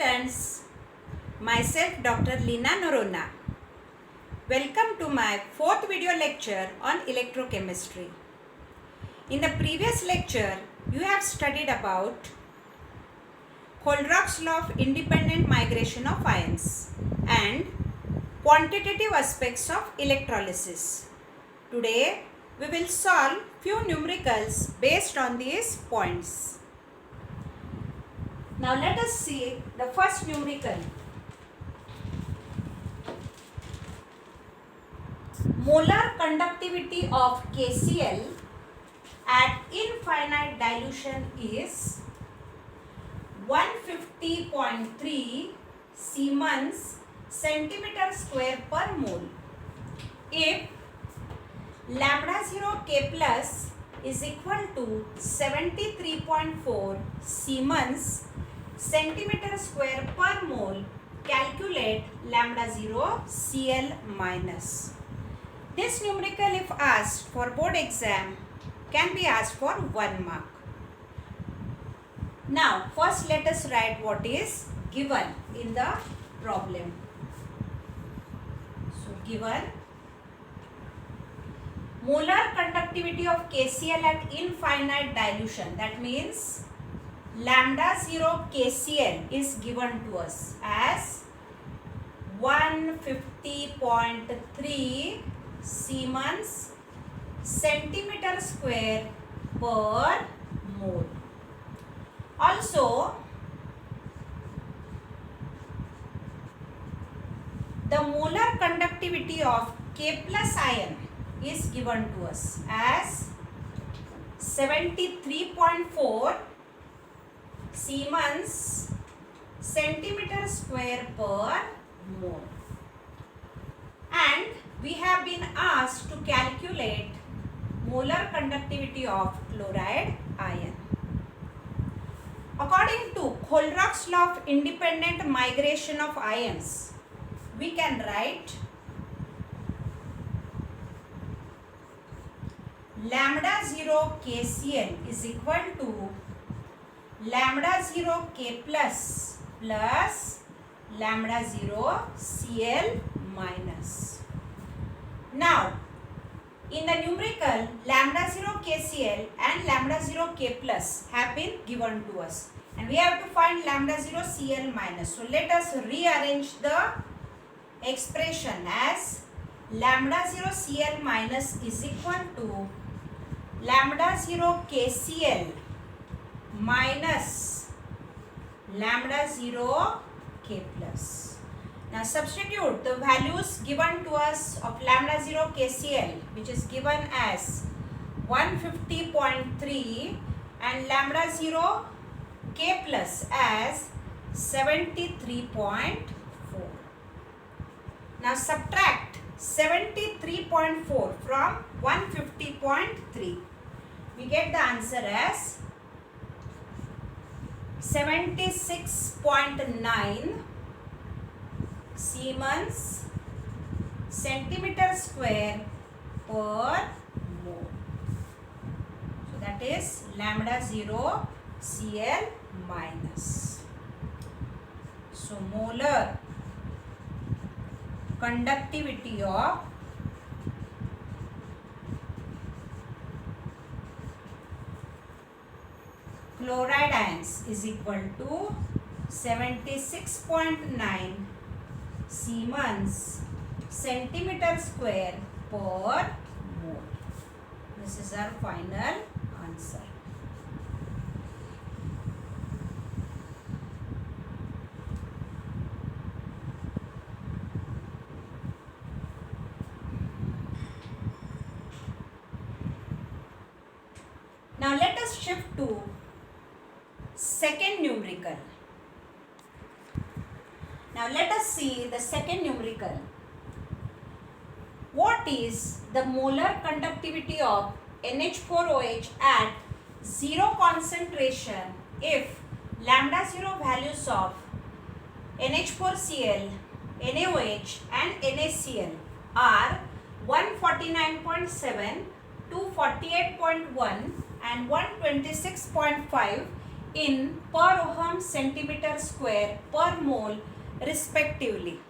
students, myself Dr. Lina Norona. Welcome to my fourth video lecture on electrochemistry. In the previous lecture, you have studied about Colbrook's law of independent migration of ions and quantitative aspects of electrolysis. Today, we will solve few numericals based on these points. Now let us see the first numerical. Molar conductivity of KCl at infinite dilution is 150.3 Siemens centimeter square per mole. If lambda 0 K plus is equal to 73.4 Siemens centimeter square per mole, calculate lambda 0 Cl minus. This numerical, if asked for board exam, can be asked for 1 mark. Now first let us write what is given in the problem. So given molar conductivity of KCl at infinite dilution, that means lambda 0 KCl is given to us as 150.3 Siemens centimeter square per mole. Also, the molar conductivity of K plus ion is given to us as 73.4 Siemens centimeter square per mole, and we have been asked to calculate molar conductivity of chloride ion. According to Colbrook's law of independent migration of ions, we can write lambda 0 KCl is equal to lambda 0 K plus lambda 0 Cl minus. Now, in the numerical, lambda 0 KCl and lambda 0 K plus have been given to us, and we have to find lambda 0 Cl minus. So let us rearrange the expression as lambda 0 Cl minus is equal to lambda 0 KCl minus lambda 0 K plus. Now substitute the values given to us of lambda 0 KCl, which is given as 150.3 and lambda 0 K plus as 73.4. Now subtract 73.4 from 150.3. We get the answer as 76.9 Siemens centimeter square per mole. So that is lambda 0 Cl minus. So molar conductivity of chloride ions is equal to 76.9 Siemens centimeter square per mole. This is our final answer. Now let us shift to second numerical. Now let us see the second numerical. What is the molar conductivity of NH4OH at 0 concentration if lambda 0 values of NH4Cl, NaOH and NaCl are 149.7, 248.1 and 126.5 in per ohm, centimeter square, per mole respectively.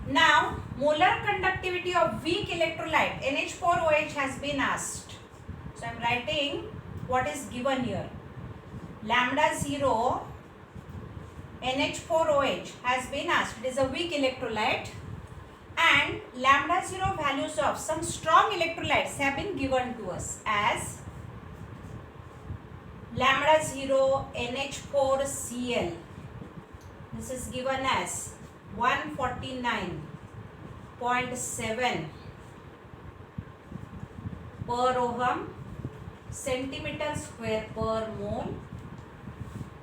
Now, molar conductivity of weak electrolyte NH4OH has been asked. So, I am writing what is given here. Lambda 0 NH4OH has been asked. It is a weak electrolyte, and lambda 0 values of some strong electrolytes have been given to us as lambda 0 NH4Cl. This is given as 149.7 per ohm, centimeter square per mole.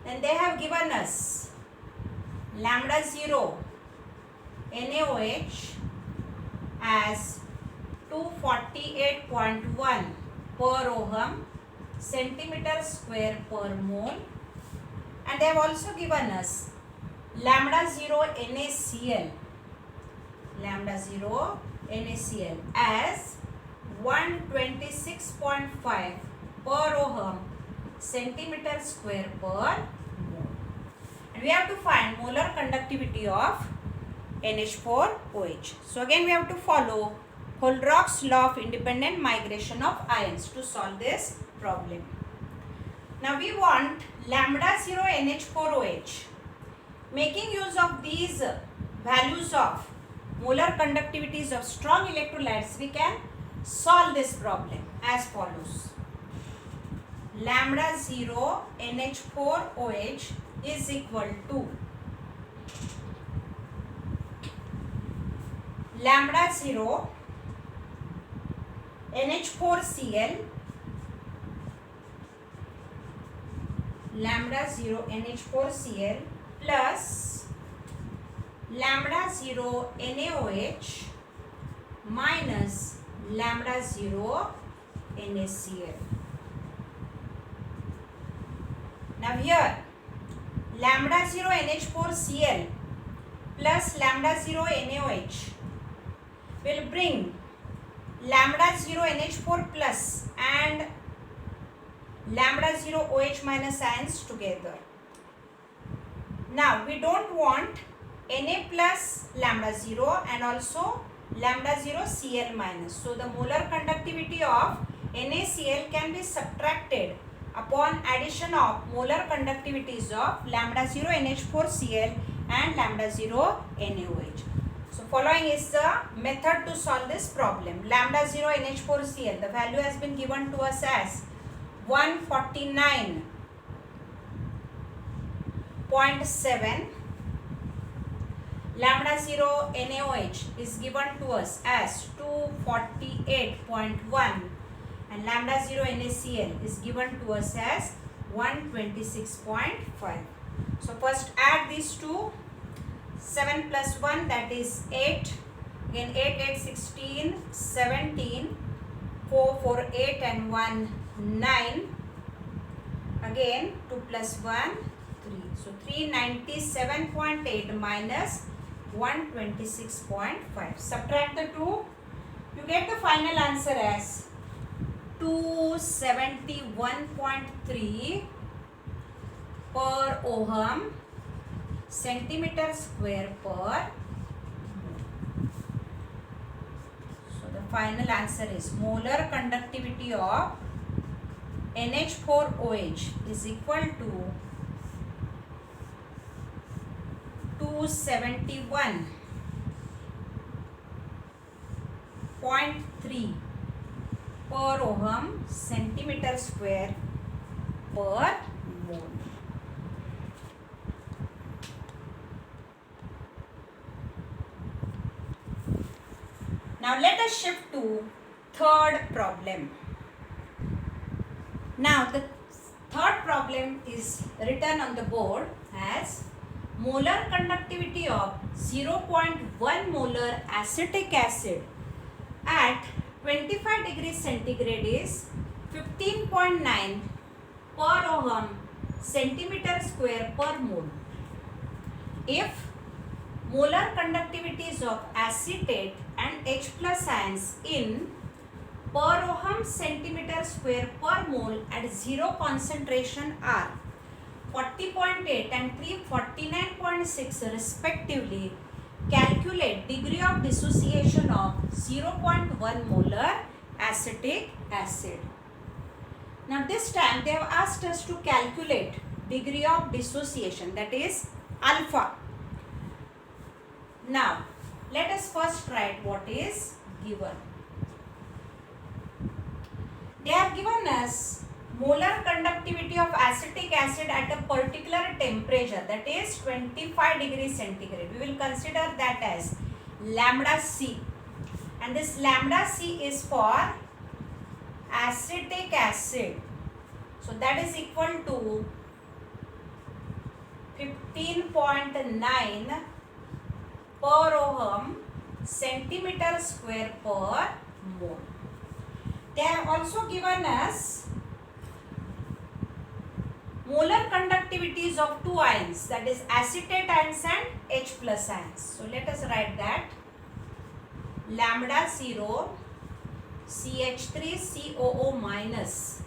Then they have given us lambda 0 NaOH as 248.1 per ohm, centimeter square per mole, and they have also given us lambda 0 NaCl as 126.5 per ohm, centimeter square per mole. And we have to find molar conductivity of NH4OH. So again we have to follow Holrock's law of independent migration of ions to solve this problem. Now we want lambda 0 NH4OH. Making use of these values of molar conductivities of strong electrolytes, we can solve this problem as follows. Lambda 0 NH4OH is equal to lambda 0 NH4Cl plus lambda 0 NaOH minus lambda 0 NaCl. Now here lambda 0 NH4Cl plus lambda 0 NaOH will bring lambda 0 NH4 plus and lambda 0 OH minus ions together. Now we don't want Na plus lambda 0 and also lambda 0 Cl minus. So the molar conductivity of NaCl can be subtracted upon addition of molar conductivities of lambda 0 NH4Cl and lambda 0 NaOH. So following is the method to solve this problem. Lambda 0 NH4Cl, the value has been given to us as 149.7. Lambda 0 NaOH is given to us as 248.1, and lambda 0 NaCl is given to us as 126.5. So first add these two. 7 plus 1, that is 8. Again 8, 8, 16, 17. 4, 4, 8 and 1, 9. Again 2 plus 1, 3. So 397.8 minus 126.5. Subtract the two. You get the final answer as 271.3 per ohm, centimeter square per mole. So the final answer is molar conductivity of NH4OH is equal to 271.3 per ohm, centimeter square per mole. Now let us shift to third problem. Now the third problem is written on the board as molar conductivity of 0.1 molar acetic acid at 25 degrees centigrade is 15.9 per ohm, centimeter square per mole. If molar conductivities of acetate and H plus ions in per ohm centimeter square per mole at zero concentration are 40.8 and 349.6 respectively. Calculate degree of dissociation of 0.1 molar acetic acid. Now this time they have asked us to calculate degree of dissociation, that is alpha. Now let us first write what is given. They have given us molar conductivity of acetic acid at a particular temperature, that is 25 degrees centigrade. We will consider that as lambda C, and this lambda C is for acetic acid. So that is equal to 15.9 per ohm centimeter square per mole. They have also given us molar conductivities of two ions, that is acetate ions and H plus ions. So let us write that. Lambda 0 CH3COO minus,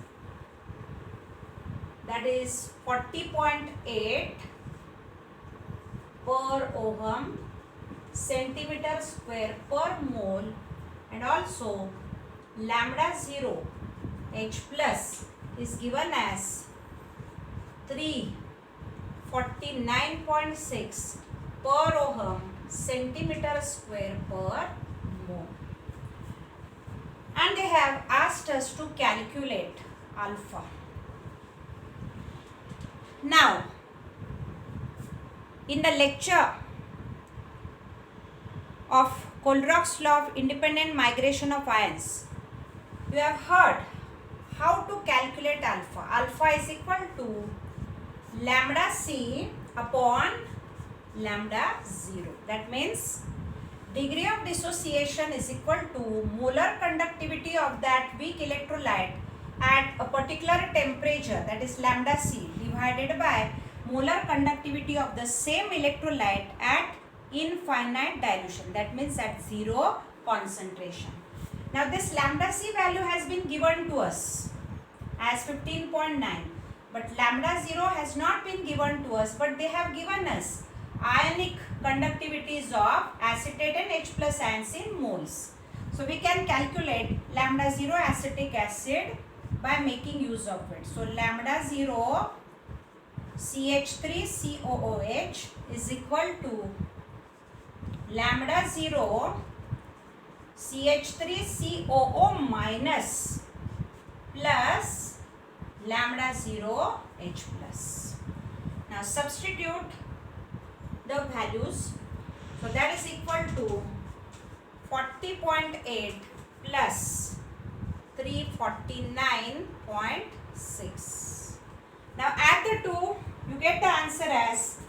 that is 40.8 per ohm centimeter square per mole, and also lambda 0 H plus is given as 349.6 per ohm centimeter square per mole, and they have asked us to calculate alpha. Now in the lecture of Colrock's law of independent migration of ions, you have heard how to calculate alpha. Alpha is equal to lambda C upon lambda 0. That means degree of dissociation is equal to molar conductivity of that weak electrolyte at a particular temperature, that is lambda C, divided by molar conductivity of the same electrolyte at infinite dilution, that means at zero concentration. Now this lambda C value has been given to us as 15.9, but lambda 0 has not been given to us, but they have given us ionic conductivities of acetate and H plus ions in moles. So we can calculate lambda 0 acetic acid by making use of it. So lambda 0 CH3COOH is equal to lambda 0 CH3COO minus plus lambda 0 H plus. Now substitute the values. So that is equal to 40.8 plus 349.6. Now add the two, you get the answer as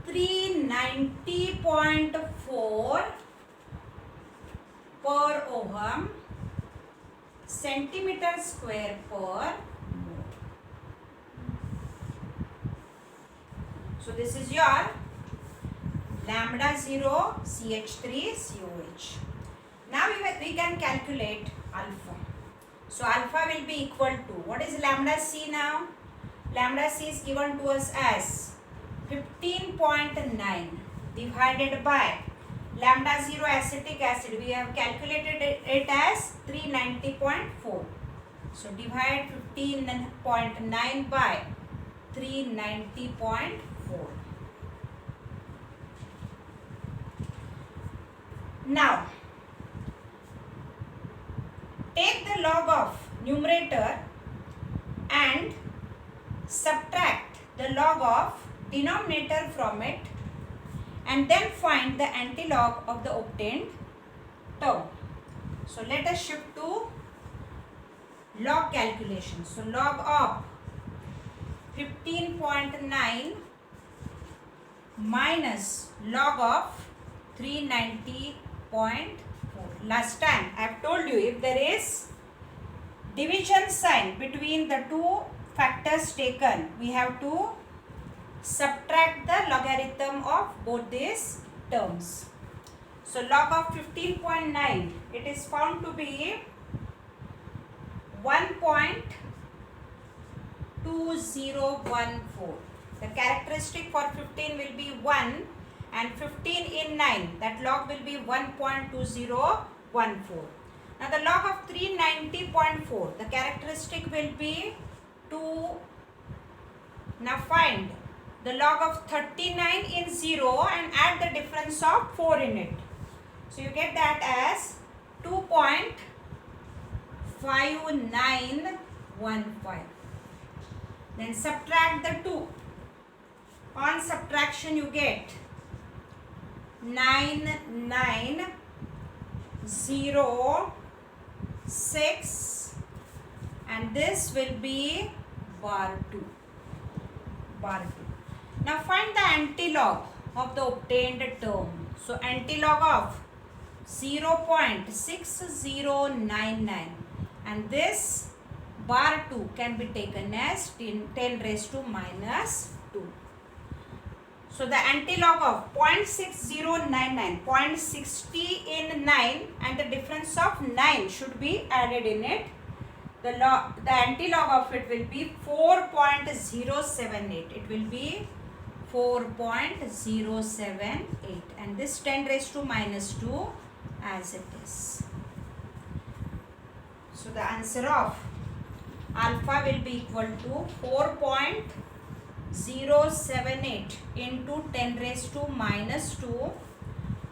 390.4 per ohm centimeter square per mole. So this is your lambda 0 CH3COH. Now we can calculate alpha. So alpha will be equal to, what is lambda C now? Lambda C is given to us as 15.9 divided by lambda 0 acetic acid. We have calculated it as 390.4. So divide 15.9 by 390.4. Now take the log of numerator and subtract the log of denominator from it, and then find the antilog of the obtained term. So let us shift to log calculation. So log of 15.9 minus log of 390.4. Last time I have told you, if there is division sign between the two factors taken, we have to subtract the logarithm of both these terms. So log of 15.9, it is found to be 1.2014. The characteristic for 15 will be 1 and 15 in 9. That log will be 1.2014. Now the log of 390.4. The characteristic will be 2. Now find the log of 39 in 0 and add the difference of 4 in it. So you get that as 2.5915. Then subtract the 2. On subtraction you get 9906 and this will be bar 2. Now find the antilog of the obtained term. So antilog of 0.6099 and this bar 2 can be taken as 10 raised to minus 2. So the antilog of 0.6099, 0.60 in 9 and the difference of 9 should be added in it. The antilog of it will be 4.078. It will be 4.078 and this 10 raised to minus 2 as it is. So the answer of alpha will be equal to 4.078 into 10 raised to minus 2,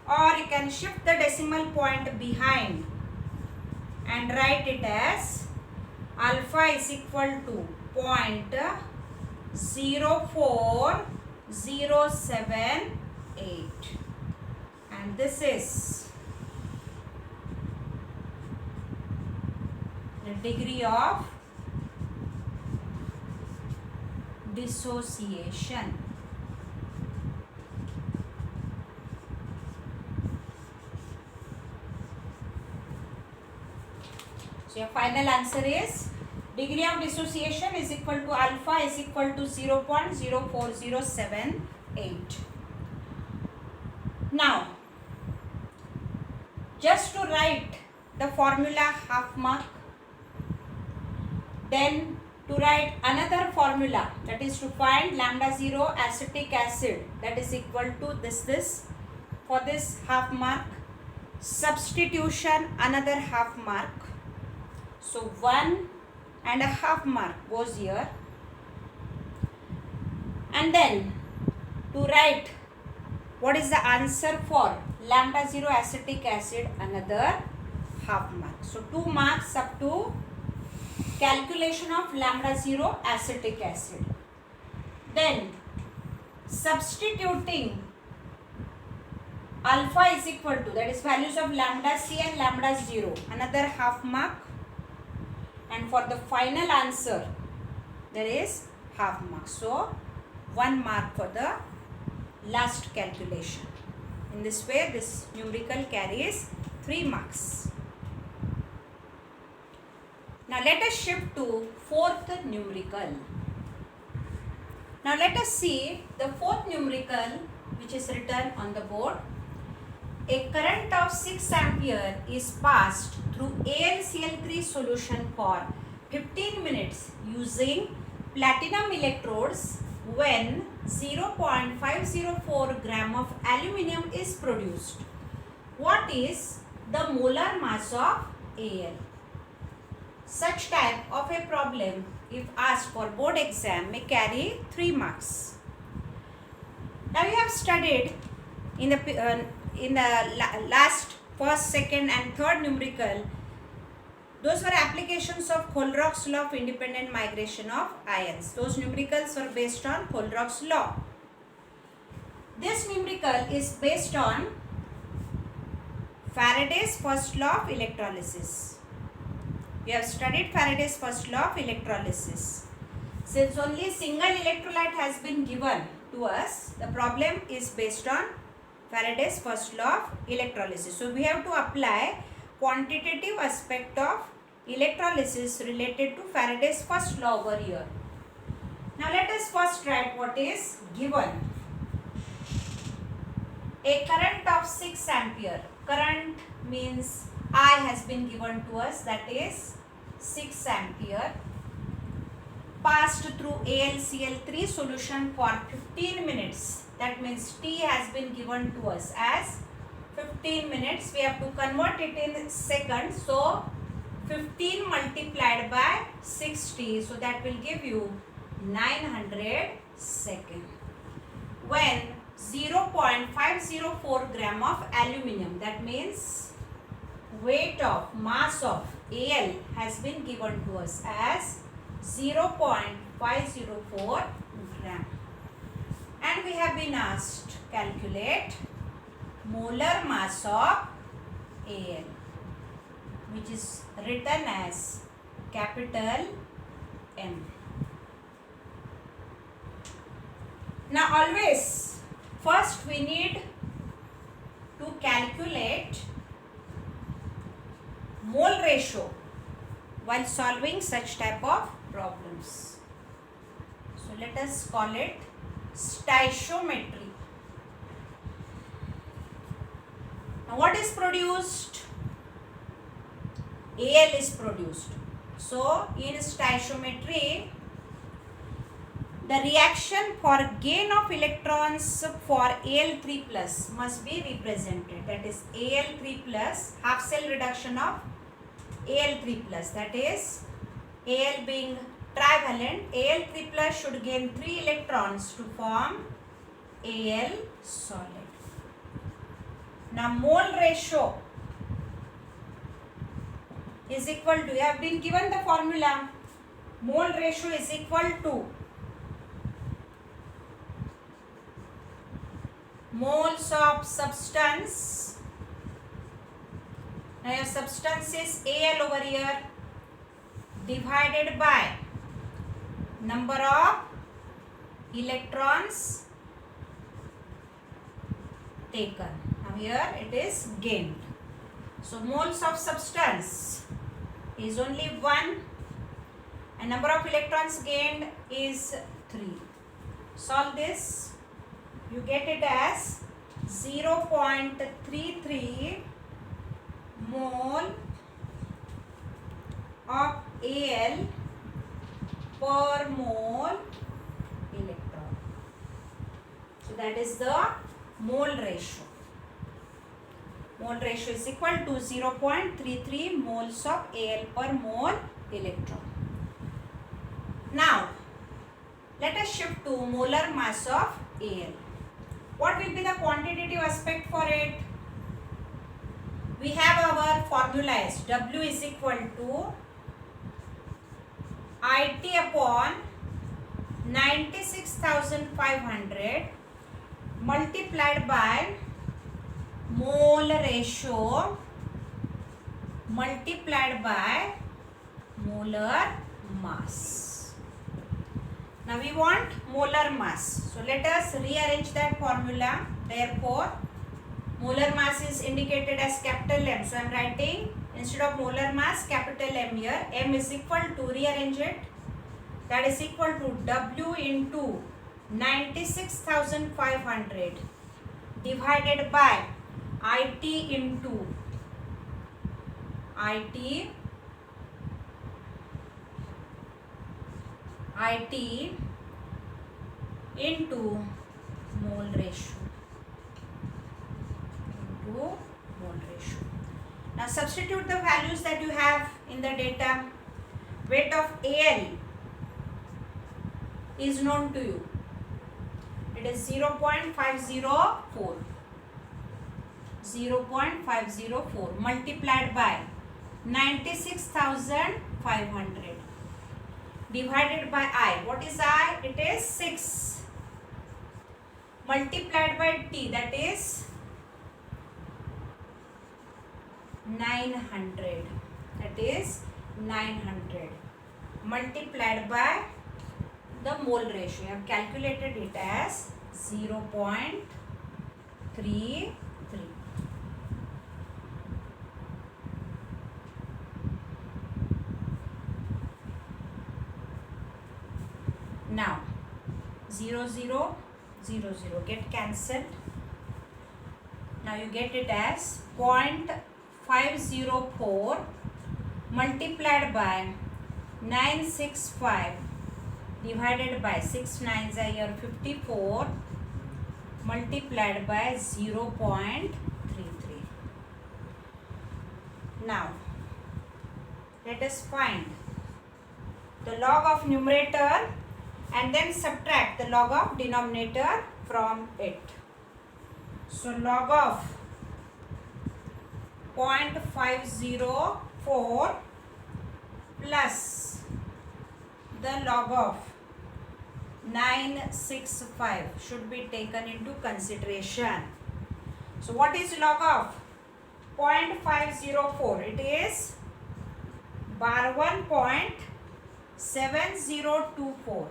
or you can shift the decimal point behind and write it as alpha is equal to 0.04078 and this is the degree of dissociation. So your final answer is degree of dissociation is equal to alpha is equal to 0.04078. Now just to write the formula half mark, then to write another formula, that is to find lambda 0 acetic acid, that is equal to this for this half mark, substitution another half mark. So 1.5 mark goes here, and then to write what is the answer for lambda 0 acetic acid, another half mark. So 2 marks up to calculation of lambda 0 acetic acid. Then substituting alpha is equal to, that is values of lambda c and lambda 0, another half mark, and for the final answer there is half mark. So 1 mark for the last calculation. In this way this numerical carries 3 marks. Now let us shift to fourth numerical. Now let us see the fourth numerical which is written on the board. A current of 6 ampere is passed through AlCl3 solution for 15 minutes using platinum electrodes when 0.504 gram of aluminium is produced. What is the molar mass of Al? Such type of a problem, if asked for board exam, may carry 3 marks. Now we have studied in the last first, second and third numerical, those were applications of Kohlrock's law of independent migration of ions. Those numericals were based on Kohlrock's law. This numerical is based on Faraday's first law of electrolysis. We have studied Faraday's first law of electrolysis. Since only single electrolyte has been given to us, the problem is based on Faraday's first law of electrolysis. So we have to apply quantitative aspect of electrolysis related to Faraday's first law over here. Now let us first write what is given. A current of 6 ampere. Current means I has been given to us, that is 6 ampere passed through AlCl3 solution for 15 minutes. That means T has been given to us as 15 minutes. We have to convert it in seconds. So 15 multiplied by 60. So that will give you 900 seconds. When 0.504 gram of aluminium, that means weight of mass of Al has been given to us as 0.504 gram, and we have been asked to calculate molar mass of Al, which is written as capital M. Now always first we need to calculate mole ratio while solving such type of problems. So let us call it stoichiometry. Now what is produced? Al is produced. So in stoichiometry, the reaction for gain of electrons for Al3 plus must be represented. That is Al3 plus, half cell reduction of Al3 plus, that is Al being trivalent, Al3 plus should gain 3 electrons to form Al solid. Now mole ratio is equal to, you have been given the formula, mole ratio is equal to moles of substance. Now your substance is Al over here, divided by number of electrons taken. Now here it is gained. So moles of substance is only 1 and number of electrons gained is 3. Solve this. You get it as 0.33 mole of Al per mole electron. So that is the mole ratio. Mole ratio is equal to 0.33 moles of Al per mole electron. Now let us shift to molar mass of Al. What will be the quantitative aspect for it? We have our formula as W is equal to IT upon 96,500 multiplied by mole ratio multiplied by molar mass. Now we want molar mass. So let us rearrange that formula. Therefore, molar mass is indicated as capital M. So I am writing instead of molar mass capital M here. M is equal to, rearrange it, that is equal to W into 96,500 divided by IT into IT into mole ratio. Now substitute the values that you have in the data. Weight of Al is known to you. It is 0.504. 0.504 multiplied by 96,500 divided by I. What is I? It is 6 multiplied by T, that is 900. That is 900 multiplied by the mole ratio. I have calculated it as 0.33. Now 0, 0, 0, 0 get cancelled. Now you get it as 0.504 multiplied by 965 divided by 6 9s are here 54 multiplied by 0.33. Now let us find the log of numerator and then subtract the log of denominator from it. So log of 0.504 plus the log of 965 should be taken into consideration. So what is log of 0.504? It is bar 1.7024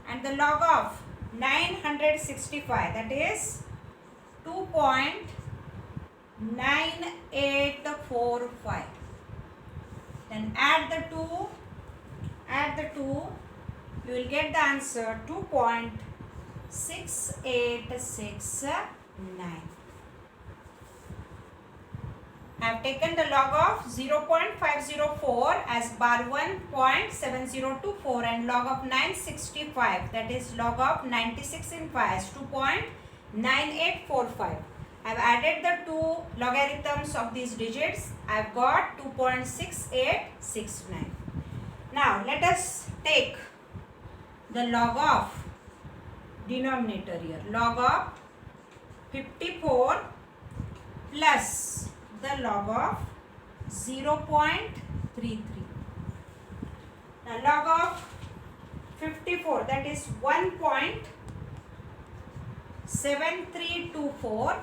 and the log of 965, that is 2.9845. Then add the two, you will get the answer 2.6869. I have taken the log of 0.504 as bar 1.7024 and log of 965, that is log of 96 in 5 as 2.9845. I have added the two logarithms of these digits. I have got 2.6869. Now let us take the log of denominator here. Log of 54 plus the log of 0.33. Now log of 54, that is 1.7324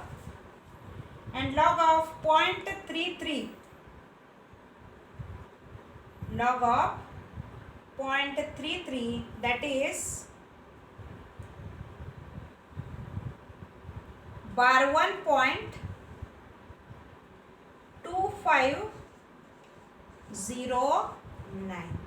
and log of 0.33, log of 0.33, that is bar 1.2509.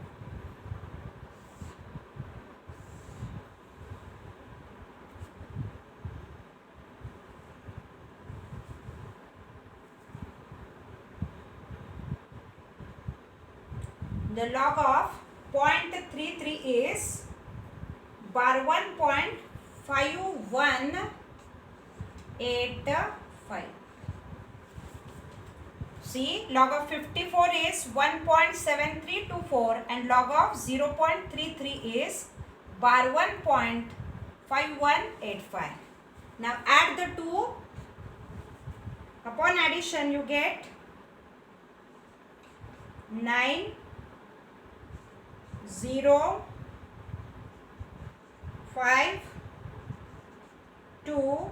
The log of 0.33 is bar 1.5185. See, log of 54 is 1.7324 and log of 0.33 is bar 1.5185. Now add the two. Upon addition you get 9 0 5 2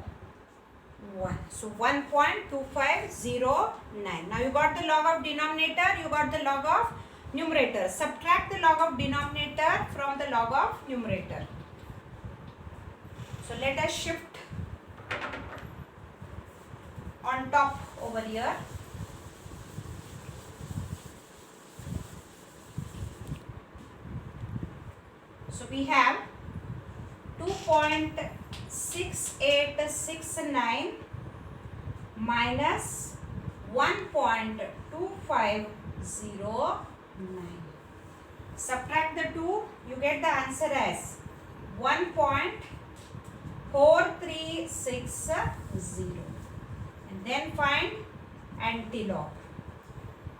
1. So 1.2509. Now you got the log of denominator, you got the log of numerator. Subtract the log of denominator from the log of numerator. So let us shift on top over here. So we have 2.6869 minus 1.2509. Subtract the two, you get the answer as 1.4360. And then find antilog.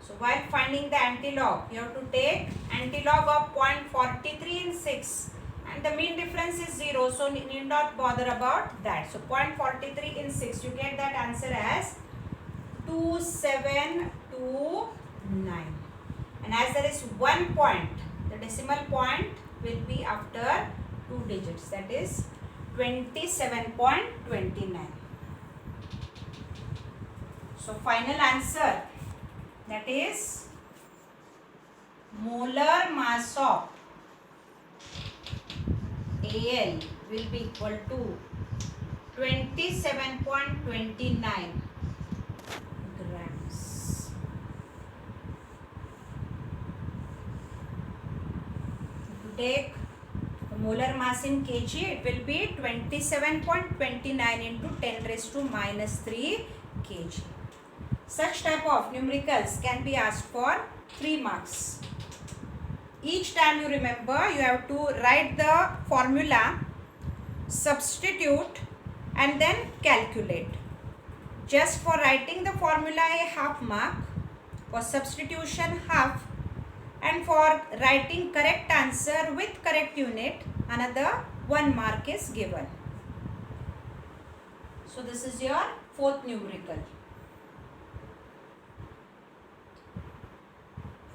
So while finding the antilog, you have to take antilog of 0.43 in 6 and the mean difference is 0, so need not bother about that. So 0.43 in 6, you get that answer as 2729. And as there is 1 point, the decimal point will be after 2 digits, that is 27.29. So final answer, that is molar mass of Al will be equal to 27.29 grams. If you take the molar mass in kg, it will be 27.29 into 10 raised to minus 3 kg. Such type of numericals can be asked for 3 marks. Each time you remember, you have to write the formula, substitute and then calculate. Just for writing the formula a half mark, for substitution half, and for writing correct answer with correct unit another 1 mark is given. So this is your fourth numerical.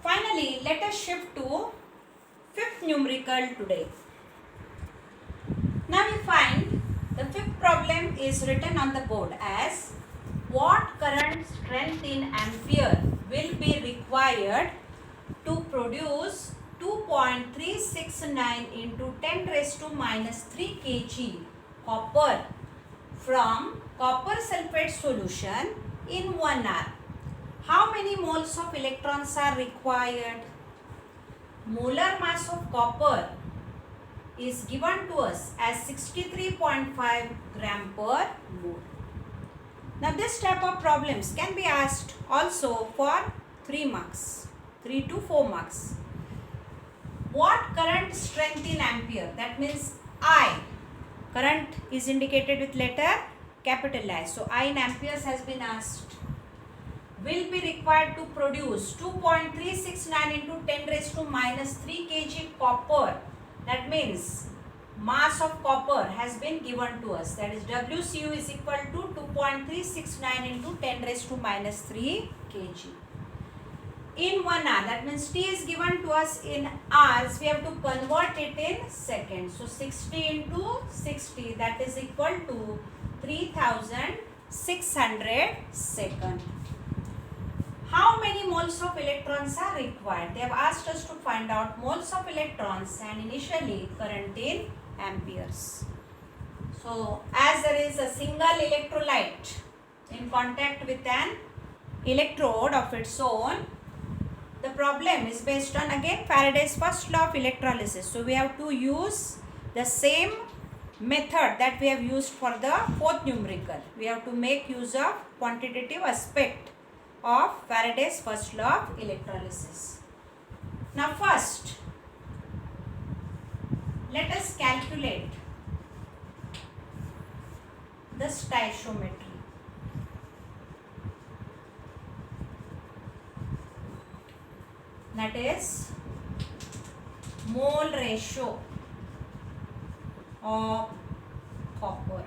Finally, let us shift to fifth numerical today. Now we find the fifth problem is written on the board as what current strength in ampere will be required to produce 2.369 into 10 raised to minus 3 kg copper from copper sulfate solution in 1 hour. How many moles of electrons are required? Molar mass of copper is given to us as 63.5 gram per mole. Now this type of problems can be asked also for 3 marks, 3 to 4 marks. What current strength in ampere? That means I. Current is indicated with letter capital I. So I in amperes has been asked. Will be required to produce 2.369 into 10 raised to minus 3 kg copper. That means mass of copper has been given to us. That is WCU is equal to 2.369 into 10 raised to minus 3 kg. In 1 hour, that means T is given to us in hours. We have to convert it in seconds. So 60 into 60, that is equal to 3600 seconds. How many moles of electrons are required? They have asked us to find out moles of electrons and initially current in amperes. So as there is a single electrolyte in contact with an electrode of its own, the problem is based on again Faraday's first law of electrolysis. So we have to use the same method that we have used for the fourth numerical. We have to make use of quantitative aspect of Faraday's first law of electrolysis. Now first, let us calculate the stoichiometry. That is mole ratio of copper.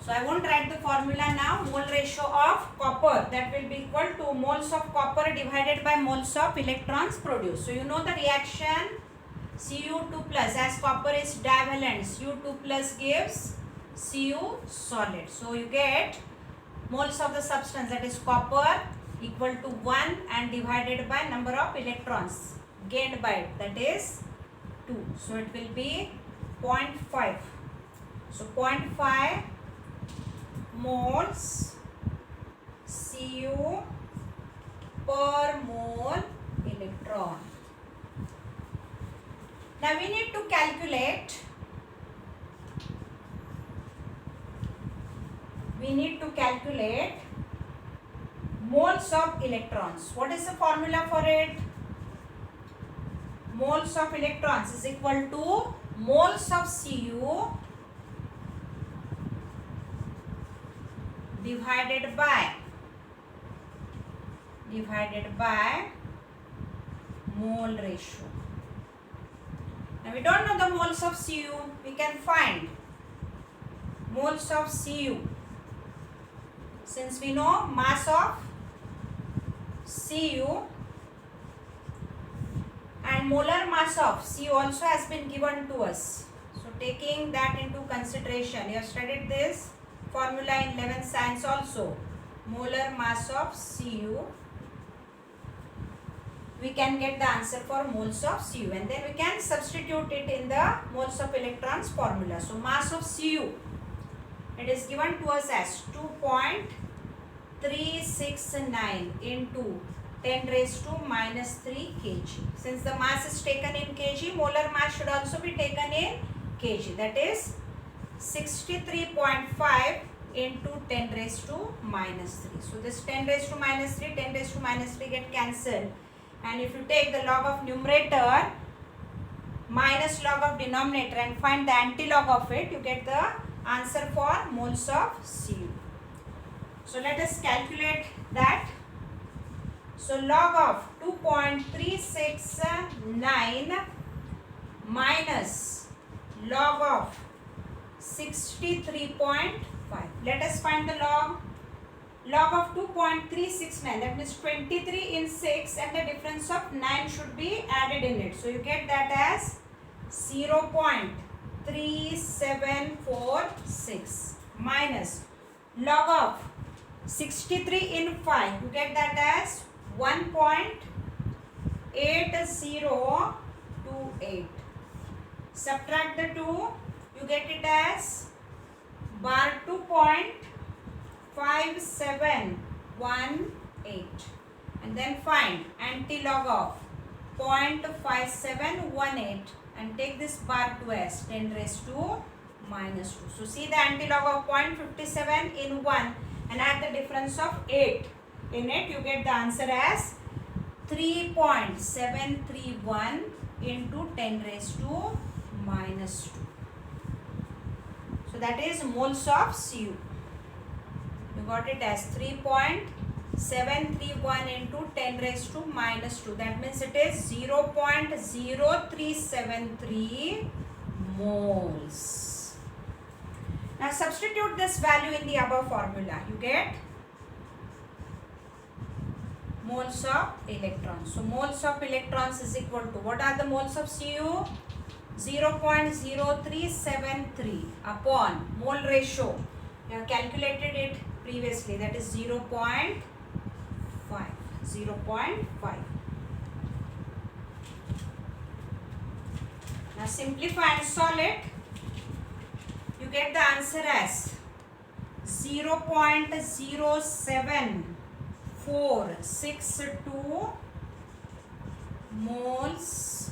So I won't write the formula now. Mole ratio of copper, that will be equal to moles of copper divided by moles of electrons produced. So you know the reaction Cu2 plus, as copper is divalent, Cu2 plus gives Cu solid. So you get moles of the substance, that is copper, equal to 1 and divided by number of electrons gained by it, that is 2. So it will be 0.5. So 0.5 moles Cu per mole electron. Now we need to calculate moles of electrons. What is the formula for it? Moles of electrons is equal to moles of Cu divided by mole ratio. Now we don't know the moles of Cu. We can find moles of Cu. Since we know mass of Cu and molar mass of Cu also has been given to us. So taking that into consideration, you have studied this formula in 11th science also. Molar mass of Cu, we can get the answer for moles of Cu and then we can substitute it in the moles of electrons formula. So mass of Cu, it is given to us as 2.369 into 10 raised to minus 3 kg. Since the mass is taken in kg, molar mass should also be taken in kg. That is 63.5 into 10 raised to minus 3. So this 10 raised to minus 3, 10 raised to minus 3 get cancelled. And if you take the log of numerator minus log of denominator and find the antilog of it, you get the answer for moles of Cu. So let us calculate that. So log of 2.369 minus log of 63.5. Let us find the log. Log of 2.369, that means 23 in 6 and the difference of 9 should be added in it. So you get that as 0.3746 minus log of 63 in 5. You get that as 1.8028. Subtract the 2, you get it as bar 2.5718, and then find antilog of 0.5718 and take this bar 2 as 10 raised to minus 2. So see the antilog of 0.57 in 1 and add the difference of 8 in it, you get the answer as 3.731 into 10 raised to minus 2. So that is moles of Cu. You got it as 3.731 into 10 raised to minus 2. That means it is 0.0373 moles. Now substitute this value in the above formula. You get moles of electrons. So moles of electrons is equal to, what are the moles of Cu? 0.0373 upon mole ratio. You have calculated it previously, that is 0.5. 0.5. Now simplify and solve it. You get the answer as 0.07462 moles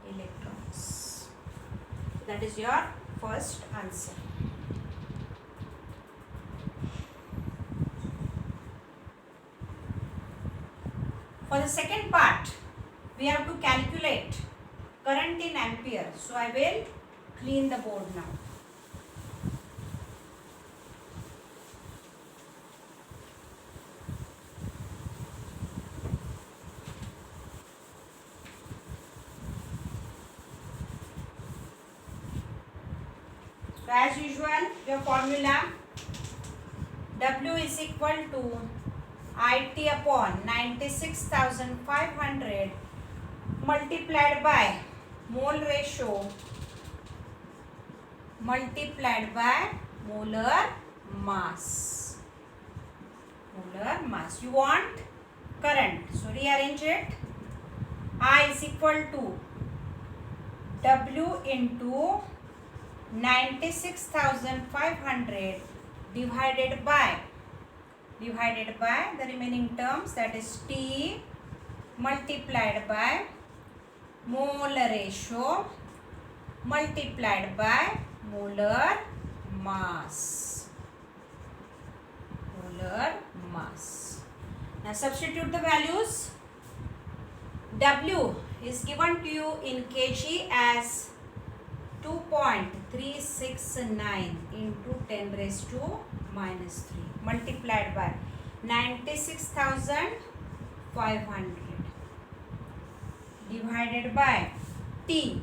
electrons. That is your first answer. For the second part, we have to calculate current in ampere. So I will clean the board now. So as usual, your formula W is equal to IT upon 96,500 multiplied by mole ratio multiplied by molar mass. Molar mass. You want current. So rearrange it. I is equal to W into 96,500 divided by the remaining terms, that is T multiplied by mole ratio multiplied by molar mass. Molar mass. Now substitute the values. W is given to you in kg as 2.369 into 10 raised to minus 3 multiplied by 96,500 divided by T.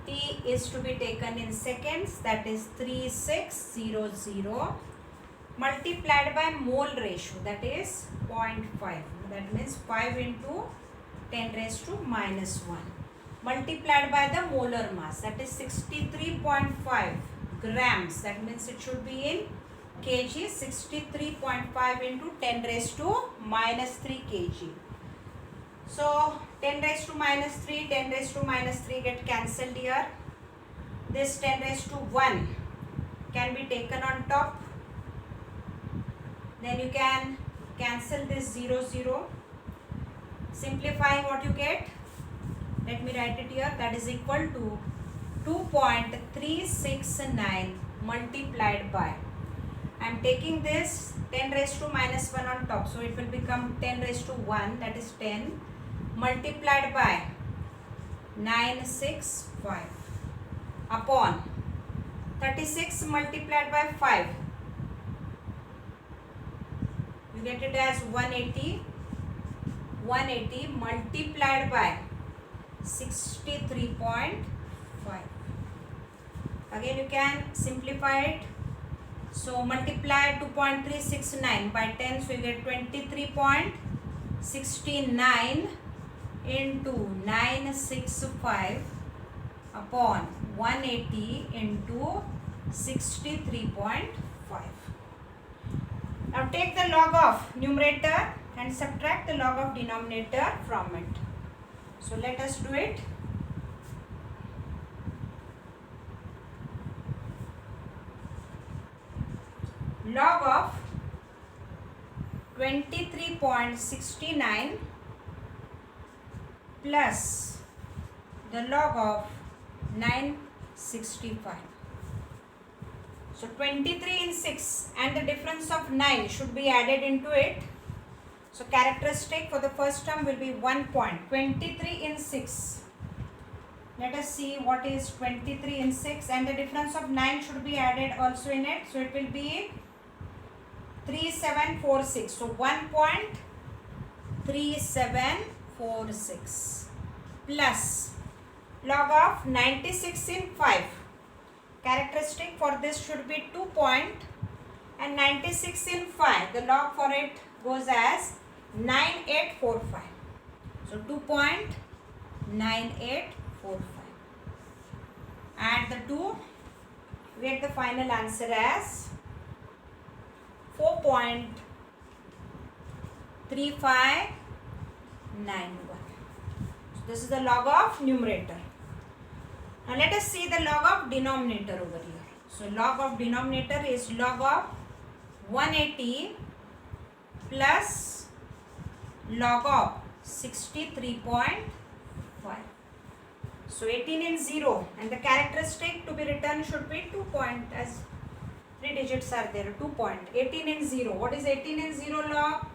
T is to be taken in seconds, that is 3600 multiplied by mole ratio, that is 0.5. That means 5 into 10 raised to minus 1 multiplied by the molar mass, that is 63.5 grams. That means it should be in kg. 63.5 into 10 raised to minus 3 kg. So 10 raised to minus 3, 10 raised to minus 3 get cancelled here. This 10 raised to 1 can be taken on top. Then you can cancel this 0, 0. Simplifying, what you get? Let me write it here. That is equal to 2.369 multiplied by I am taking this 10 raised to minus 1 on top. So it will become 10 raised to 1, that is 10, multiplied by 965 upon 36 multiplied by 5. You get it as 180. 180 multiplied by 63.5. Again you can simplify it. So multiply 2.369 by 10, so you get 23.69 into 965 upon 180 into 63.5. Now take the log of numerator and subtract the log of denominator from it. So let us do it. Log of 23.69 plus the log of 965. So 23 in 6 and the difference of 9 should be added into it. So characteristic for the first term will be 1 point. 23 in 6. Let us see what is 23 in 6, and the difference of 9 should be added also in it. So it will be 3746. So 1.3746 plus log of 96 in 5. Characteristic for this should be 2 point, and 96 in 5, the log for it goes as 9845. So 2.9845. Add the two, we get the final answer as 4.3591. So this is the log of numerator. Now let us see the log of denominator over here. So log of denominator is log of 180 plus log of 63.5. So 18 in 0, and the characteristic to be written should be 2 point, as 3 digits are there, 2 point. 18 in 0. What is 18 in 0 log?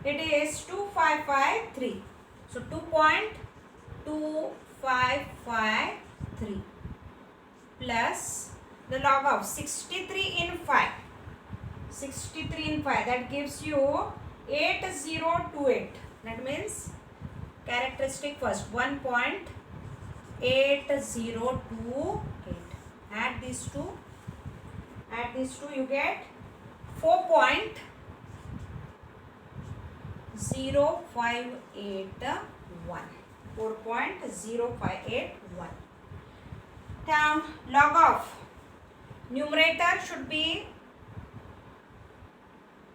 It is 2553. So 2.2553 plus the log of 63 in 5. 63 in 5, that gives you 8028. That means characteristic first 1.8028. Add these two. You get 4.0581. 4.0581. Now log of numerator should be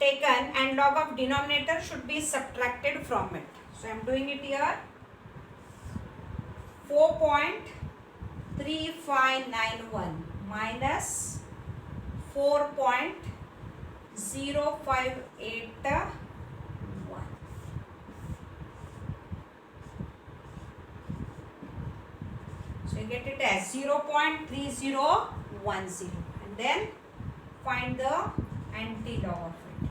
taken and log of denominator should be subtracted from it. So I am doing it here. 4.3591 minus 4.0581. So you get it as 0.3010, and then find the anti-log of it.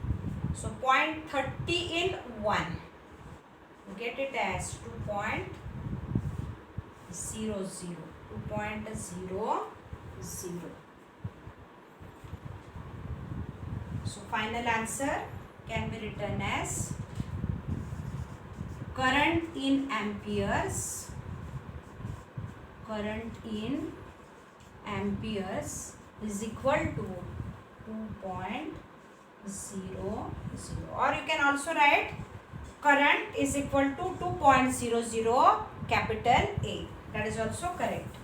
So 0.30 in 1. You get it as 2.00. 2.00. So final answer can be written as current in amperes. Current in amperes is equal to 2.00, or you can also write current is equal to 2.00 capital A. That is also correct.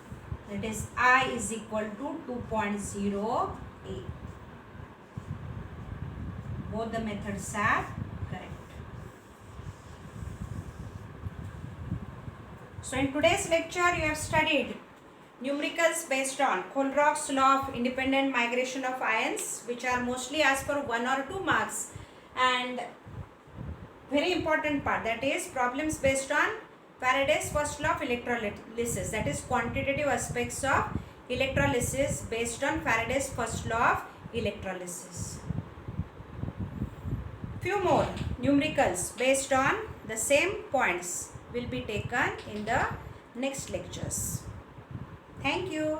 That is I is equal to 2.0 A. Both the methods are correct. So in today's lecture you have studied numericals based on Kohlrock's law of independent migration of ions, which are mostly asked for 1 or 2 marks, and very important part, that is problems based on Faraday's first law of electrolysis, that is quantitative aspects of electrolysis based on Faraday's first law of electrolysis. Few more numericals based on the same points will be taken in the next lectures. Thank you.